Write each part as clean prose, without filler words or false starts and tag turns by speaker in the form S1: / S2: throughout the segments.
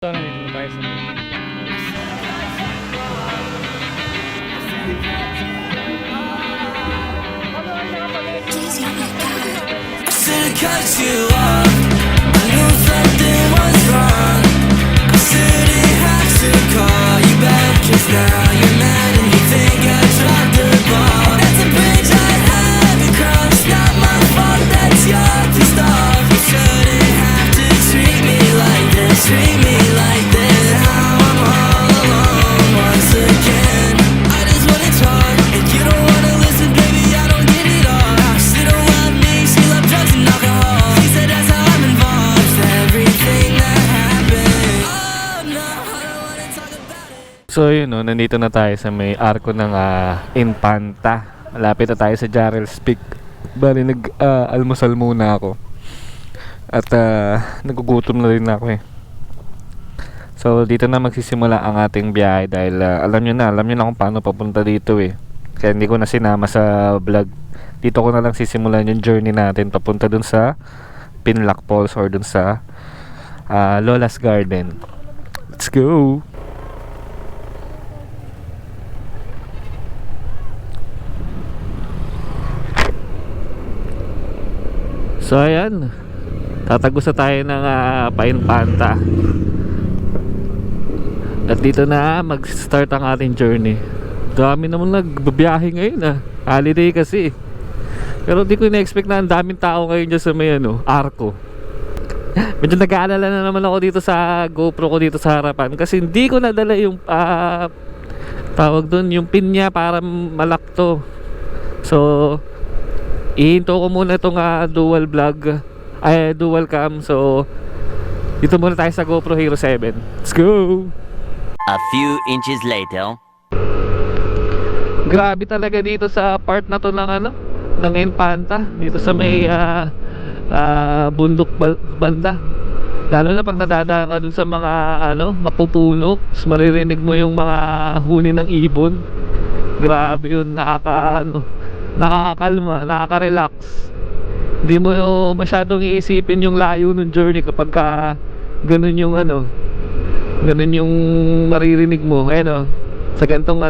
S1: So, nandito na tayo sa
S2: should've cut you off. I knew something was wrong. I shouldn't have to call you back, 'cause now you're mad and you think I dropped the ball. That's a bridge I haven't crossed. Not my fault that you're pissed off. You shouldn't have to treat me like this. Treat me like this. Now I'm all alone once again. I just wanna talk and you don't wanna listen, baby. I don't get it all. She don't love me, she love drugs and alcohol. She said that's how I'm involved. Everything that happened. Oh no, I don't wanna talk about it.
S1: So yun no, nandito na tayo sa may arko ng Infanta. Malapit na tayo sa Jarrell's Peak. Bali almusal muna ako. At nagugutom na rin ako eh. So dito na magsisimula ang ating biyahe dahil alam nyo na kung paano papunta dito eh. Kaya hindi ko na sinama sa vlog. Dito ko na lang sisimulan yung journey natin papunta dun sa Pinlock Falls or dun sa Lola's Garden. Let's go! So ayan, tatagos na tayo ng Painpanta. At dito na mag-start ang ating journey. Dami naman nagbabiyahe ngayon holiday kasi. Pero di ko na-expect na ang daming tao ngayon dyan sa may arko. Medyo nag-aalala na naman ako dito sa GoPro ko dito sa harapan, kasi hindi ko nadala yung tawag doon, yung pin niya para malakto. So ihinto ko muna itong dual cam. So dito muna tayo sa GoPro Hero 7. Let's go!
S3: A few inches later.
S1: Grabe talaga dito sa part na to ng Infanta. Dito sa may bundok banda. Lalo na pag nadadaan ka dun sa mga mapupuno, maririnig mo yung mga huni ng ibon. Grabe yun, nakakakalma, nakaka-relax. Hindi mo masyadong iisipin yung layo ng journey kapag ganun yung ganun yung maririnig mo. Sa gantong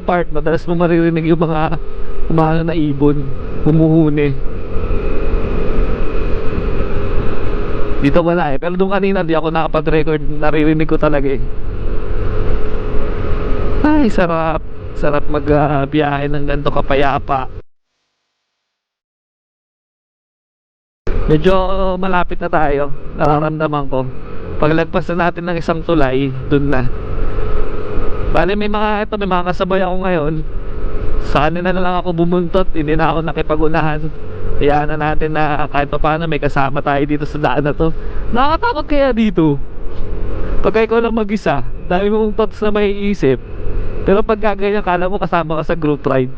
S1: part, madalas mo maririnig yung mga umano na ibon humuhuni. Dito wala pero doon kanina di ako nakapag-record, naririnig ko talaga Ay, sarap magbiyahe ng ganito kapayapa. Medyo malapit na tayo, nararamdaman ko. Paglagpas na natin ng isang tulay, dun na. Bale may mga kasabay ako ngayon. Sa kanila na lang ako bumuntot, hindi na ako nakipag-unahan. Hayaan na natin na kahit pa paano may kasama tayo dito sa daan na to. Nakakatakot kaya dito pagka ikaw lang mag-isa, dami mong thoughts na may isip. Pero pag ganyan, kala mo kasama ka sa group ride,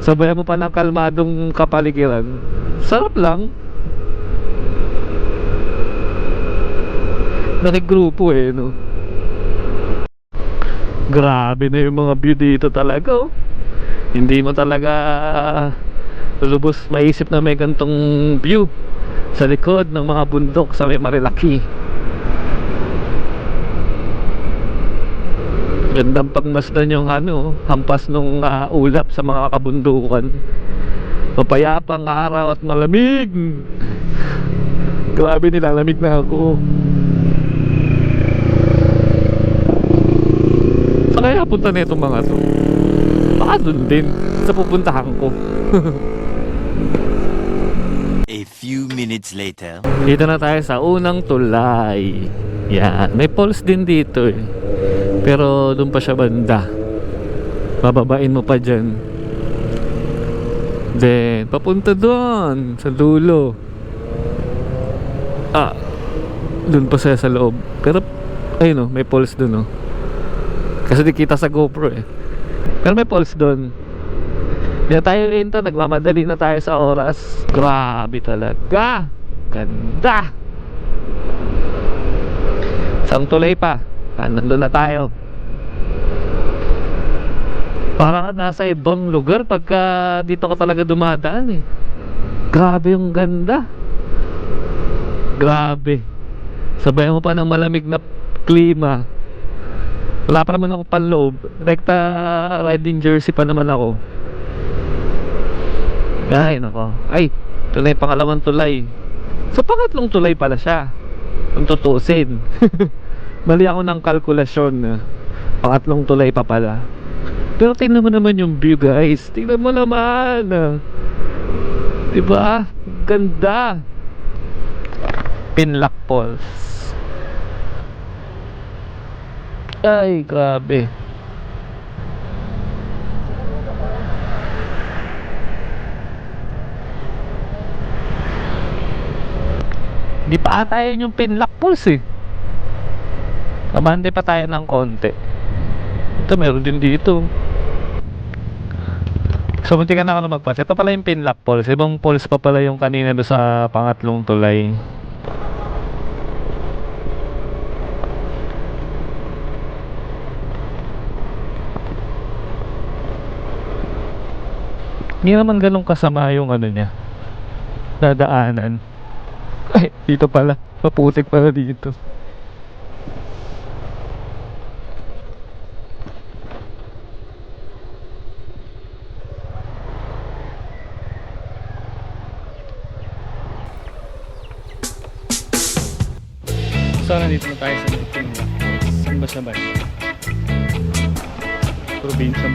S1: sabayan mo pa ng kalmadong kapaligiran. Sarap lang. Nakigrupo no. Grabe na yung mga view dito talaga Hindi mo talaga lubos maisip na may gantong view sa likod ng mga bundok sa may Marilaki. Gandang pagmasdan yung hampas nung ulap sa mga kabundukan. Mapayapang araw at malamig. Grabe, nilalamig na ako. Saan kaya punta na itong mga to? Baka dun din sa pupuntahan ko.
S3: A few minutes later.
S1: Dito na tayo sa unang tulay. Yan, may falls din dito pero doon pa siya banda. Bababain mo pa dyan. Then papunta doon sa dulo. Doon pa siya sa loob. Pero ayun may falls doon kasi di kita sa GoPro pero may falls doon. Di na tayo ito, nagmamadali na tayo sa oras. Grabe talaga, ganda. Isang tulay pa, nandun na tayo. Parang nasa ibang lugar pagka dito ka talaga dumadaan Grabe yung ganda. Grabe. Sabayan mo pa ng malamig na klima. Wala pa naman ako panloob. Rekta riding jersey pa naman ako. Ay, nako. Ay, tulay, pangalawang tulay. So, pangatlong tulay pala siya. Kung tutusin. Mali ako ng kalkulasyon. Pangatlong tulay pa pala. Pero tingnan mo naman yung view, guys. Tingnan mo naman. Diba? Ganda. Pinlock Falls. Ay, grabe. Di pa ata yun yung Pinlock Falls eh. Kamante pa tayo ng konti. Ito, meron din dito. So, munti ka na ako na magpas. Ito pala yung Pinlock Falls. Ibang falls pa pala yung kanina doon sa pangatlong tulay. Hindi naman ganun kasama yung ano niya, dadaanan. Ay, dito pala. Maputik pala dito.
S4: So, nandito na tayo sa Pinlock Falls. Saan ba siya ba? Probinsya.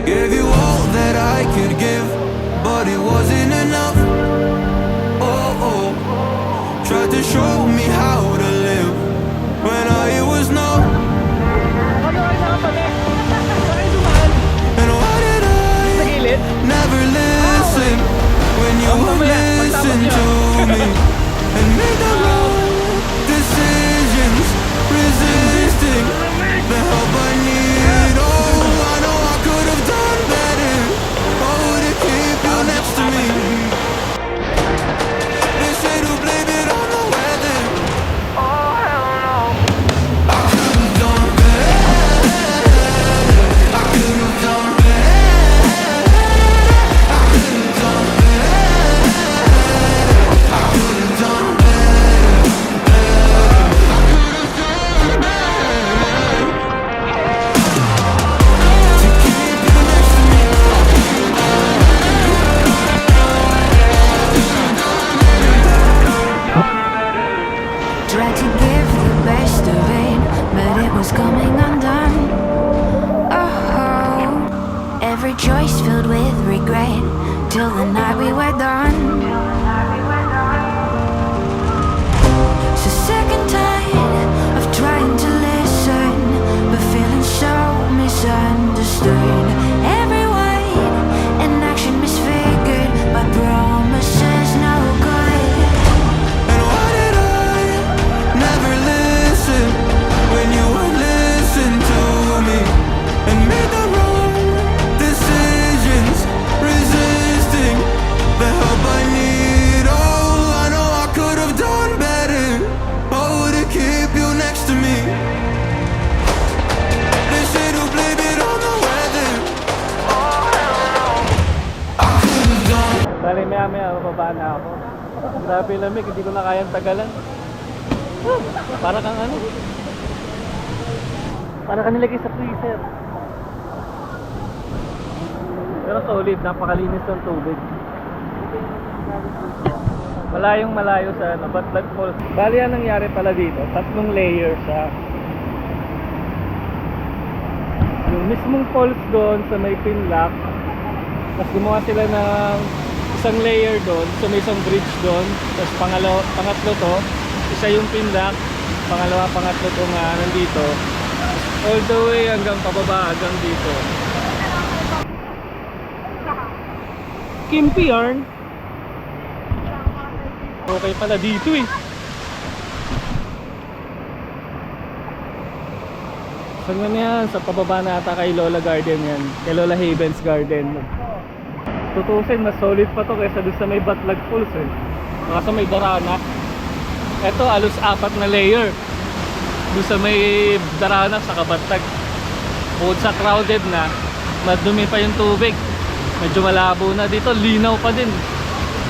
S2: Gave you all that I could give, but it wasn't enough. Oh, oh. Tried to show me how to live when I was no. And why did I never listen when you would listen to me and make the wrong decisions, resisting the help I need. Oh, I know I could have done better. Oh, to keep you next to me. They say to blame it on the weather. Oh, hell no. I could have done better. I could have done better. I could have done better. I could have done
S5: Tried to give the best of it, but it was coming undone. Oh, every choice filled with regret, till the night we were done. So sick and tired of trying to listen, but feeling so misunderstood. Every word and action misfigured by promises no good.
S2: And why did I never listen when you would listen to me and made the wrong decisions, resisting the help I need? Oh, I know I could have done better. Oh, to keep you next to me. They say to blame it on the weather. Oh, hell no. I could have done.
S4: Bali, maya mababa na ako. Grabe yung lamig, hindi ko na kayang tagalan. Para kang ano? Para kang nilagay sa freezer. Pero solid, napakalinis ng tubig. Malayong malayo sa Batlag Falls. Bali ang nangyari pala dito, 3 layer siya. Yung mismong falls doon sa may Pinlac, tapos gumawa sila ng isang layer doon, so may isang bridge doon. Tapos pangatlo to, isa yung Pinlac, pangalawa, pangatlo to nga nandito. All the way hanggang pababa, hanggang dito. Kimpi yarn. Okay pala dito eh. Saan na yan? Sa pababa na ata kay Lola Garden yan. Kay Lola Haven's Garden. Tutusin, mas solid pa to kaysa doon sa may Batlag Falls eh. Saka sa may Daranak. Ito, alos 4 na layer. Doon sa may Daranak sa Batlag. Bukod sa crowded na, madumi pa yung tubig. Medyo malabo na dito, linaw pa din.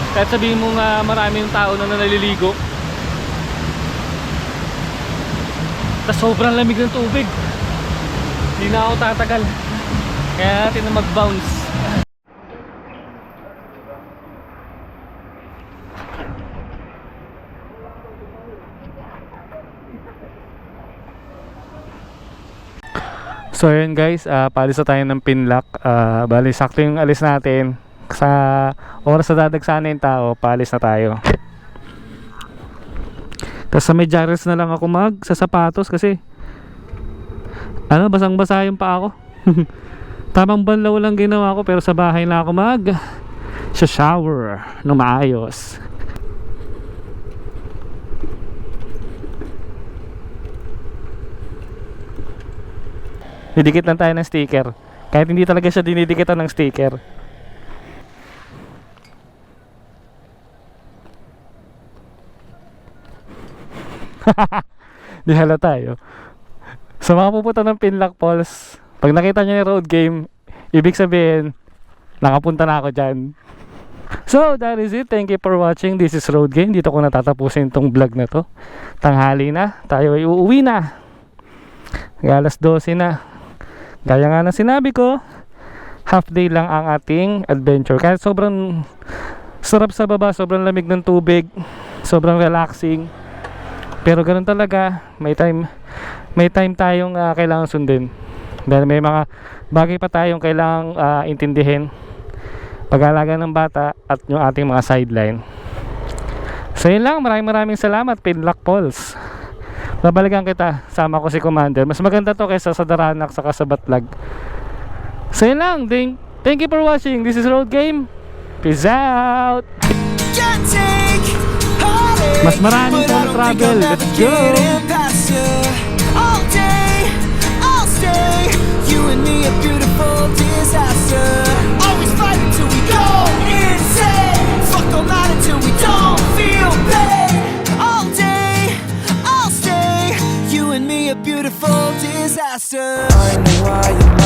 S4: Kahit sabihin mo nga marami yung tao na naliligo. Tapos sobrang lamig ng tubig. Hindi na ako tatagal. Kaya natin na mag-bounce. So yun guys, paalis na tayo ng Pinlac. Bali sakto yung alis natin. Sa oras na dadagsanan yung tao, paalis na tayo. Tapos sa may joggers na lang ako sa sapatos kasi basang basa yung paa ko. Tamang banlaw lang ginawa ko, pero sa bahay na ako sa shower na maayos. Didikit lang tayo ng sticker. Kahit hindi talaga siya dinidikitan ng sticker. Di halata tayo. Sa mga pupunta ng Pinlac Falls, pag nakita nyo yung road game, ibig sabihin nakapunta na ako dyan. So that is it. Thank you for watching. This is Road Game. Dito ko natatapusin tong vlog na to. Tanghali na, tayo ay uuwi na. Alas 12 na. Gaya nga ng sinabi ko, half day lang ang ating adventure. Kahit sobrang sarap sa baba, sobrang lamig ng tubig, sobrang relaxing, pero ganun talaga, may time tayong kailangan sundin. Dahil may mga bagay pa tayong kailangang intindihin, pag-aalaga ng bata at yung ating mga sideline. So yun lang, maraming salamat Pinlac Falls. Babalikan kita, sama ko si Commander. Mas maganda to kaysa sa Daranak saka sa Batlag. So yun lang, thank you for watching. This is Road Game. Peace out. Mas maraming travel. Let's go.
S2: All day, I'll stay. You and me a beautiful disaster. Always fight until we go insane. Fuck the night until we don't feel pain. All day, I'll stay. You and me a beautiful disaster. I know why you